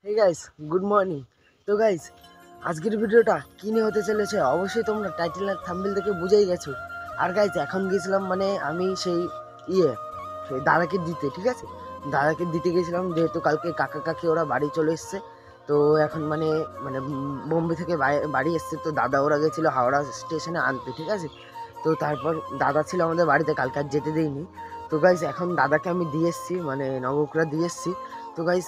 হে guys, good morning. তো guys, আজকের ভিডিওটা কী নিয়ে হতে চলেছে অবশ্যই তোমরা টাইটেল আর থাম্বনেল থেকে বুঝেই গেছো। আর গাইস, এখন গেছিলাম মানে আমি সেই সেই দাদাকে দিতে, ঠিক আছে, দাদাকে দিতে গেছিলাম যেহেতু কালকে কাকা কাকি ওরা বাড়ি চলে এসছে। তো এখন মানে মানে বোম্বে থেকে বাড়ি এসছে। তো দাদা ওরা গেছিলো হাওড়া স্টেশনে আনতে, ঠিক আছে। তো তারপর দাদা ছিল আমাদের বাড়িতে, কালকে আর যেতে দেয়নি। তো গাইস, এখন দাদাকে আমি দিয়ে এসছি, মানে নবকুড়া দিয়ে এসছি। তো গাইস,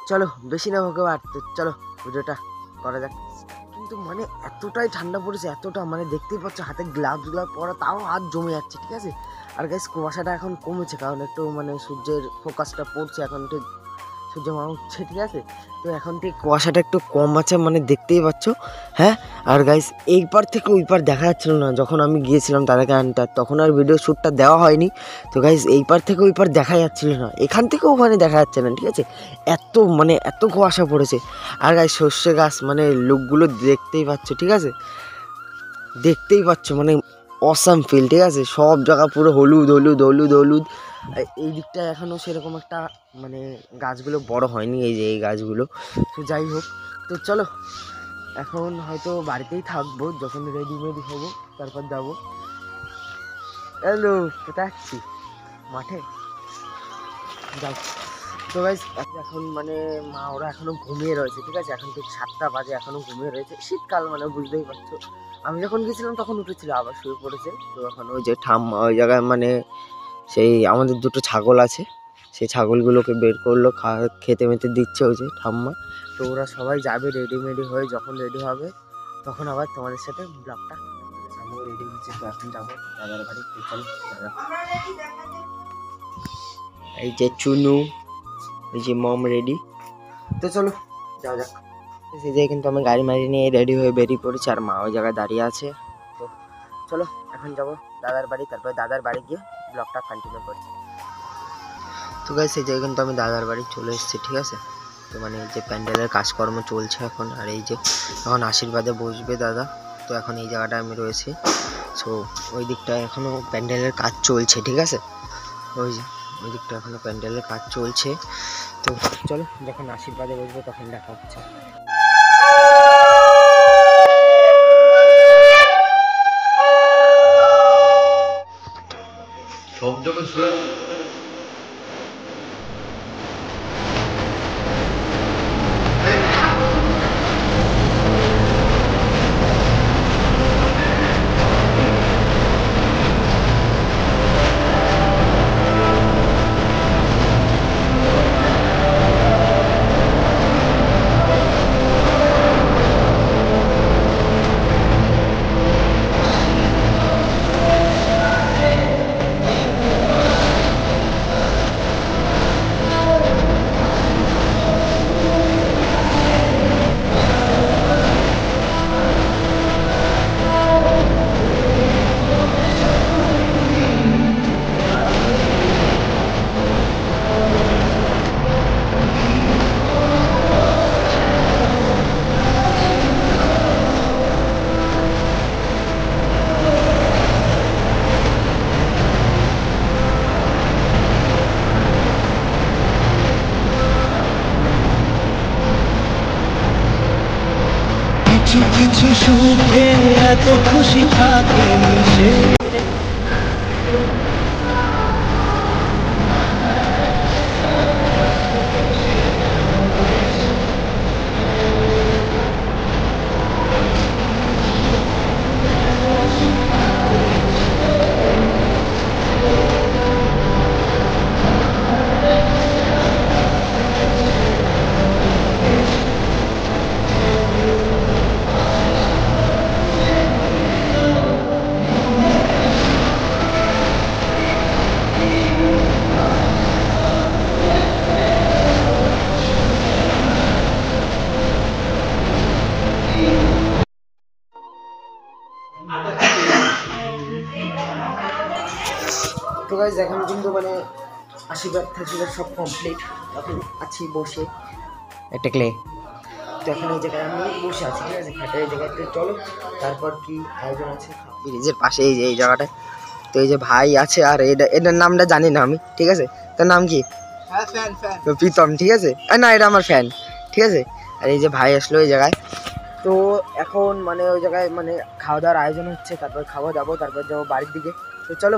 চলো বেশি না হোক আর, তো চলো ভিডিওটা করা যাক। কিন্তু মানে এতটাই ঠান্ডা পড়েছে, এতটা মানে দেখতেই পাচ্ছ হাতে গ্লাভস পরা, তাও হাত জমে যাচ্ছে, ঠিক আছে। আর গাইস, কুয়াশাটা এখন কমেছে কারণ একটু মানে সূর্যের ফোকাসটা পড়ছে এখন, ঠিক সূর্য মামা উঠছে, ঠিক আছে। তো এখন ঠিক কুয়াশাটা একটু কম আছে, মানে দেখতেই পাচ্ছ। হ্যাঁ, আর গাইস, এইবার থেকে ওই পার দেখা যাচ্ছিল না যখন আমি গিয়েছিলাম দাদাকে আনতে, তখন আর ভিডিও শ্যুটটা দেওয়া হয়নি। তো গাইস, এইবার থেকে ওই পার দেখা যাচ্ছিল না, এখান থেকে ওখানে দেখা যাচ্ছে না, ঠিক আছে। এত কুয়াশা পড়েছে। আর গাইস, সর্ষে গাছ মানে লোকগুলো দেখতেই পাচ্ছ, ঠিক আছে, দেখতেই পাচ্ছ মানে অসাম ফিল, ঠিক আছে। সব জায়গা পুরো হলুদ হলুদ হলুদ হলুদ। এই দিকটা এখনও সেরকম একটা মানে গাছগুলো বড় হয়নি, এই যে এই গাছগুলো। তো যাই হোক, তো চলো এখন হয়তো বাড়িতেই থাকবো, যখন রেডি হবো তারপর যাবো। হ্যালো, কোথায় আসছি? মাঠে যাই। তো গাইস, এখন মানে মা ওরা এখনো ঘুমিয়ে রয়েছে, ঠিক আছে। এখন ঠিক 7টা বাজে, এখনো ঘুমিয়ে রয়েছে। শীতকাল মানে বুঝতেই পারছো। আমি যখন গেছিলাম তখন উঠেছিল, আবার শুয়ে পড়েছে। তো এখন ওই যে ঠাম্মা ওই জায়গায় মানে সেই আমাদের দুটো ছাগল আছে, সেই ছাগলগুলোকে বের করলো, খেতে মেতে দিচ্ছে ওই যে ঠাম্মা। তো ওরা সবাই যাবে রেডি হয়ে, যখন রেডি হবে তখন আবার তোমাদের সাথে ব্লগটা। আমিও রেডি হচ্ছে, তো এখন যাবো দাদার বাড়ি। চলো দাদা, এই যে চুনু, এই যে মম রেডি। তো চলো যাওয়া যাক। সেই জায়গায় কিন্তু আমি গাড়ি মারি নিয়ে রেডি হয়ে বেরিয়ে পড়েছি, আর মা ওই জায়গায় দাঁড়িয়ে আছে। তো চলো এখন যাবো দাদার বাড়ি, তারপরে দাদার বাড়ি গিয়ে ব্লগটা কন্টিনিউ করছি। তো গাইস, সেই জায়গায় কিন্তু আমি দাদার বাড়ি চলে এসেছি, ঠিক আছে। তো মানে এই যে প্যান্ডেলের কাজকর্ম চলছে এখন, আর এই যে এখন আশীর্বাদে বসবে দাদা। তো এখন এই জায়গাটা আমি রয়েছি। সো ওই দিকটা এখনও প্যান্ডেলের কাজ চলছে, ঠিক আছে। ওই যে ওই দিকটা এখনও প্যান্ডেলের কাজ চলছে। তো চলো যখন আশীর্বাদে বসবো তখন দেখা হচ্ছে। শব্দটা শুনে কিছু কিছু সুখে এত খুশি থাকে মিশে। তো গাইস, এখন কিন্তু মানে আশীর্বাদ সব কমপ্লিট। এখন আছি বসে একটা ক্লে। তো এখন এই জায়গায় আমি বসে আছি, ঠিক আছে, খাটের এই জায়গায়। তো চলো তারপর কি আয়োজন আছে ব্রিজের পাশে, এই যে এই জায়গাটায়। তো এই যে ভাই আছে, আর এটার নামটা জানি না আমি, ঠিক আছে। তার নাম কি? তো প্রীতম, ঠিক আছে? না, এটা আমার ফ্যান, ঠিক আছে? আর এই যে ভাই আসলো এই জায়গায়। তো এখন মানে ওই জায়গায় মানে খাওয়া দাওয়ার আয়োজন হচ্ছে, তারপর খাওয়া দাবো, তারপর যাবো বাড়ির দিকে। তো চলো,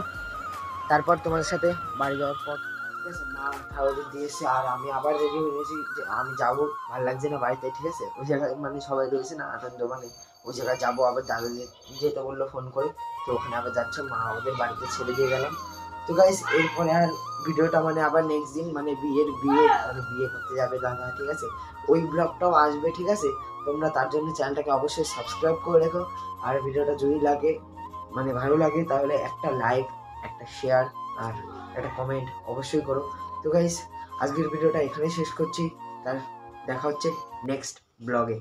তারপর তোমাদের সাথে বাড়ি যাওয়ার পর, ঠিক আছে? মা খাওয়া দিয়েছে আর আমি আবার রেডি হয়ে গেছি যে আমি যাবো, ভালো লাগছে না বাড়িতে, ঠিক আছে? ওই জায়গায় মানে সবাই রয়েছে না আনন্দ, মানে ওই জায়গায় যাবো। আবার দাদা যেতে বললো ফোন করে, তো ওখানে আবার যাচ্ছে, মা ওদের বাড়িতে ছেড়ে দিয়ে গেলাম। তো গাইস এরপরে আর ভিডিওটা মানে আবার নেক্সট দিন মানে বিয়ে মানে বিয়ে করতে যাবে দাদা, ঠিক আছে? ওই ব্লগটাও আসবে, ঠিক আছে? তোমরা তার জন্য চ্যানেলটাকে অবশ্যই সাবস্ক্রাইব করে রেখো। আর ভিডিওটা যদি লাগে মানে ভালো লাগে তাহলে একটা লাইক, একটা শেয়ার আর একটা কমেন্ট অবশ্যই করো। তো গাইস আজকের ভিডিওটা এখানেই শেষ করছি, তার দেখা হচ্ছে নেক্সট ব্লগে।